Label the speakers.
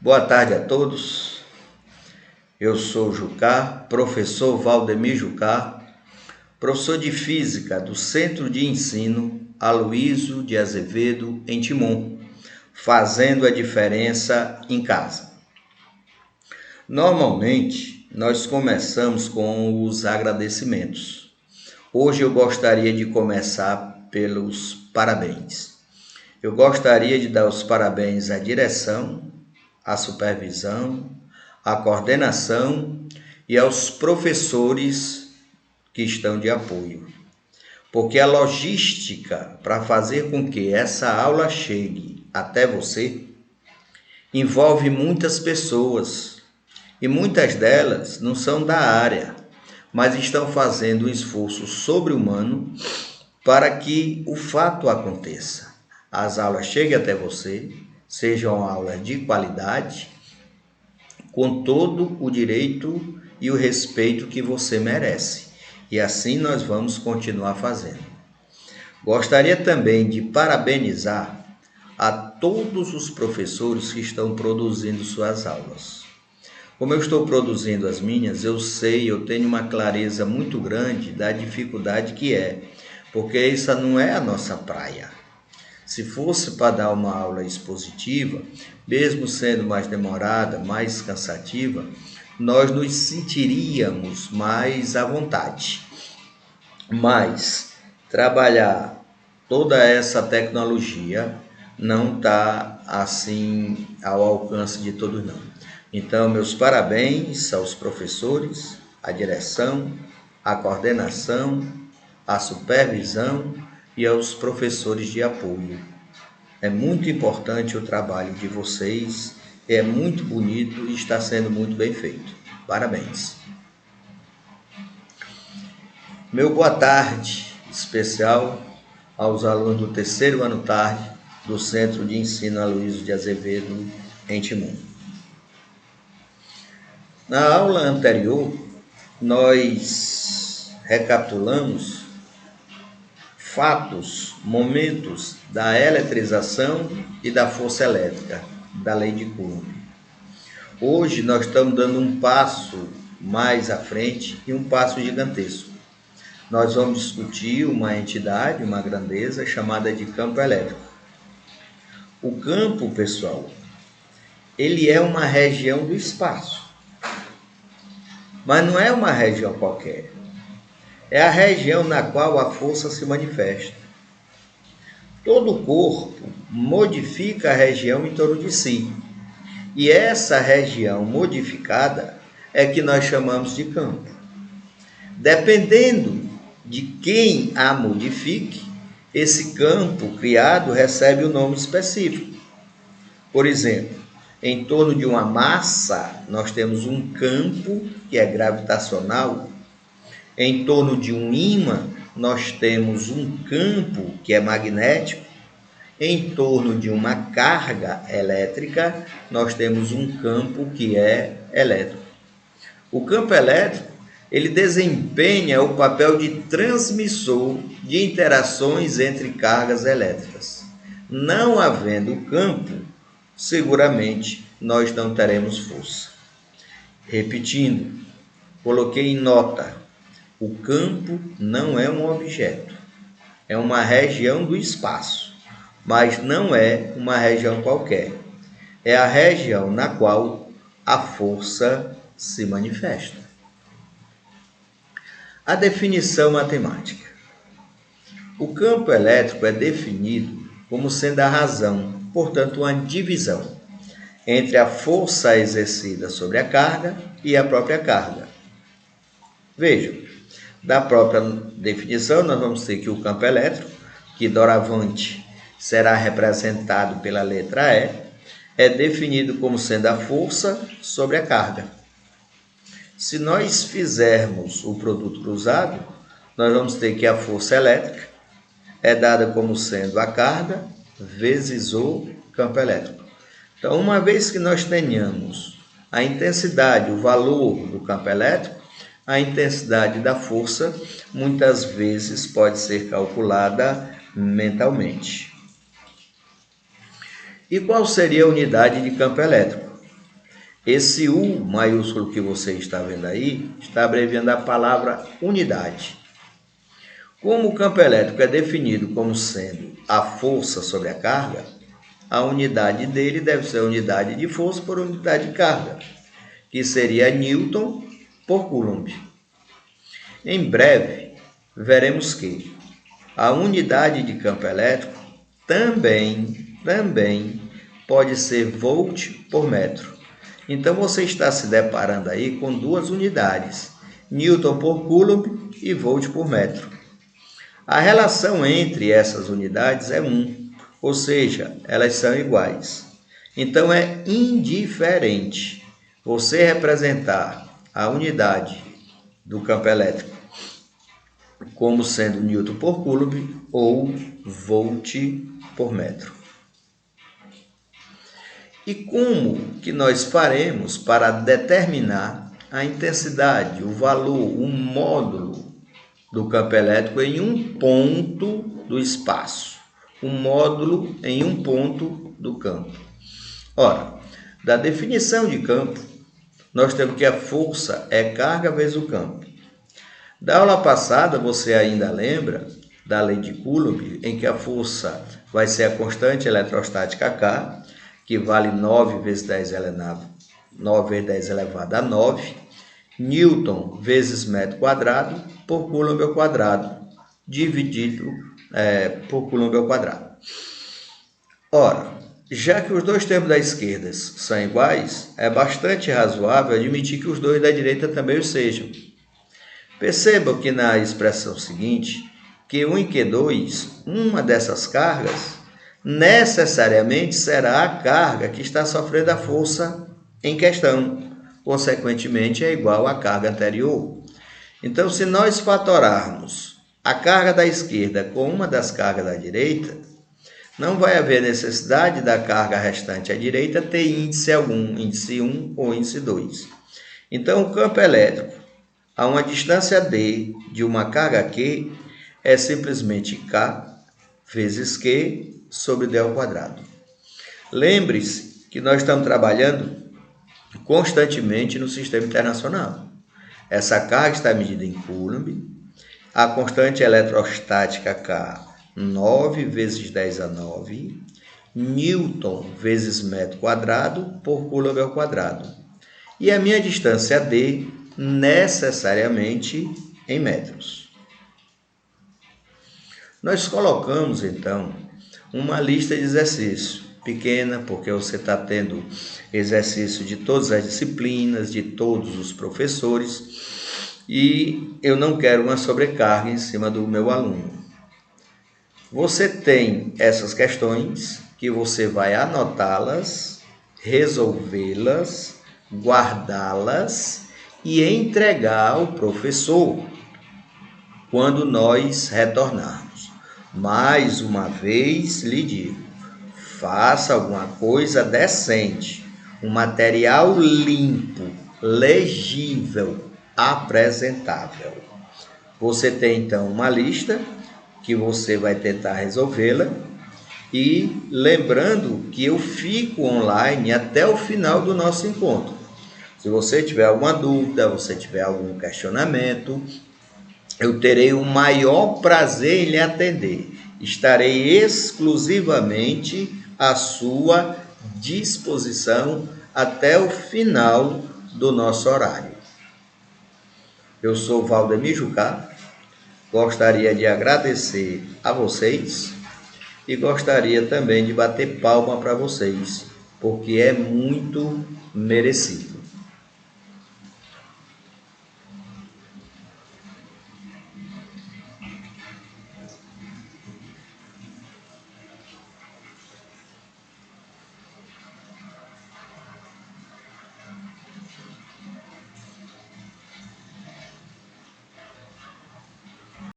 Speaker 1: Boa tarde a todos. Eu sou Jucá, professor Valdemir Jucá, professor de Física do Centro de Ensino Aloísio de Azevedo, em Timon, fazendo a diferença em casa. Normalmente, nós começamos com os agradecimentos. Hoje eu gostaria de começar pelos parabéns. Eu gostaria de dar os parabéns à direção, à supervisão, à coordenação e aos professores que estão de apoio. Porque a logística para fazer com que essa aula chegue até você envolve muitas pessoas e muitas delas não são da área, mas estão fazendo um esforço sobre-humano para que o fato aconteça. As aulas cheguem até você, sejam aulas de qualidade, com todo o direito e o respeito que você merece. E assim nós vamos continuar fazendo. Gostaria também de parabenizar a todos os professores que estão produzindo suas aulas. Como eu estou produzindo as minhas, eu tenho uma clareza muito grande da dificuldade que é, porque essa não é a nossa praia. Se fosse para dar uma aula expositiva, mesmo sendo mais demorada, mais cansativa, nós nos sentiríamos mais à vontade. Mas trabalhar toda essa tecnologia não está assim ao alcance de todos não. Então, meus parabéns aos professores, à direção, à coordenação, à supervisão e aos professores de apoio. É muito importante o trabalho de vocês, é muito bonito e está sendo muito bem feito. Parabéns. Meu boa tarde especial aos alunos do terceiro ano tarde do Centro de Ensino Aloísio de Azevedo, em Timon. Na aula anterior, nós recapitulamos fatos, momentos da eletrização e da força elétrica, da lei de Coulomb. Hoje nós estamos dando um passo mais à frente e um passo gigantesco. Nós vamos discutir uma entidade, uma grandeza chamada de campo elétrico. O campo, pessoal, ele é uma região do espaço, mas não é uma região qualquer. É a região na qual a força se manifesta. Todo o corpo modifica a região em torno de si. E essa região modificada é que nós chamamos de campo. Dependendo de quem a modifique, esse campo criado recebe um nome específico. Por exemplo, em torno de uma massa, nós temos um campo que é gravitacional. Em torno de um ímã, nós temos um campo que é magnético. Em torno de uma carga elétrica, nós temos um campo que é elétrico. O campo elétrico, ele desempenha o papel de transmissor de interações entre cargas elétricas. Não havendo campo, seguramente nós não teremos força. Repetindo, coloquei em nota. O campo não é um objeto, é uma região do espaço, mas não é uma região qualquer. É a região na qual a força se manifesta. A definição matemática. O campo elétrico é definido como sendo a razão, portanto, uma divisão entre a força exercida sobre a carga e a própria carga. Vejam. Da própria definição, nós vamos ter que o campo elétrico, que doravante será representado pela letra E, é definido como sendo a força sobre a carga. Se nós fizermos o produto cruzado, nós vamos ter que a força elétrica é dada como sendo a carga vezes o campo elétrico. Então, uma vez que nós tenhamos a intensidade, o valor do campo elétrico, a intensidade da força muitas vezes pode ser calculada mentalmente. E qual seria a unidade de campo elétrico? Esse U maiúsculo que você está vendo aí está abreviando a palavra unidade. Como o campo elétrico é definido como sendo a força sobre a carga, a unidade dele deve ser a unidade de força por unidade de carga, que seria Newton por Coulomb. Em breve, veremos que a unidade de campo elétrico também pode ser volt por metro. Então, você está se deparando aí com duas unidades, Newton por Coulomb e volt por metro. A relação entre essas unidades é 1, ou seja, elas são iguais. Então, é indiferente você representar a unidade do campo elétrico como sendo Newton por Coulomb ou volt por metro. E como que nós faremos para determinar a intensidade, o valor, o módulo do campo elétrico em um ponto do espaço? Um módulo em um ponto do campo. Ora, da definição de campo, nós temos que a força é carga vezes o campo. Da aula passada, você ainda lembra da lei de Coulomb, em que a força vai ser a constante eletrostática K, que vale 9 vezes 10 elevado a 9, Newton vezes metro quadrado por Coulomb ao quadrado, dividido por Coulomb ao quadrado. Ora, já que os dois termos da esquerda são iguais, é bastante razoável admitir que os dois da direita também o sejam. Percebam que na expressão seguinte, Q1 e Q2, uma dessas cargas, necessariamente será a carga que está sofrendo a força em questão. Consequentemente, é igual à carga anterior. Então, se nós fatorarmos a carga da esquerda com uma das cargas da direita, não vai haver necessidade da carga restante à direita ter índice algum, índice 1 ou índice 2. Então, o campo elétrico a uma distância d de uma carga Q é simplesmente K vezes Q sobre d ao quadrado. Lembre-se que nós estamos trabalhando constantemente no sistema internacional. Essa carga está medida em Coulomb, a constante eletrostática K, 9 vezes 10 a 9, Newton vezes metro quadrado por Coulomb ao quadrado. E a minha distância d necessariamente em metros. Nós colocamos, então, uma lista de exercícios, pequena, porque você está tendo exercício de todas as disciplinas, de todos os professores, e eu não quero uma sobrecarga em cima do meu aluno. Você tem essas questões que você vai anotá-las, resolvê-las, guardá-las e entregar ao professor quando nós retornarmos. Mais uma vez lhe digo, faça alguma coisa decente, um material limpo, legível, apresentável. Você tem então uma lista que você vai tentar resolvê-la e lembrando que eu fico online até o final do nosso encontro. Se você tiver alguma dúvida, você tiver algum questionamento, eu terei o maior prazer em lhe atender. Estarei exclusivamente à sua disposição até o final do nosso horário. Eu sou Valdemir Jucá, gostaria de agradecer a vocês e gostaria também de bater palma para vocês, porque é muito merecido.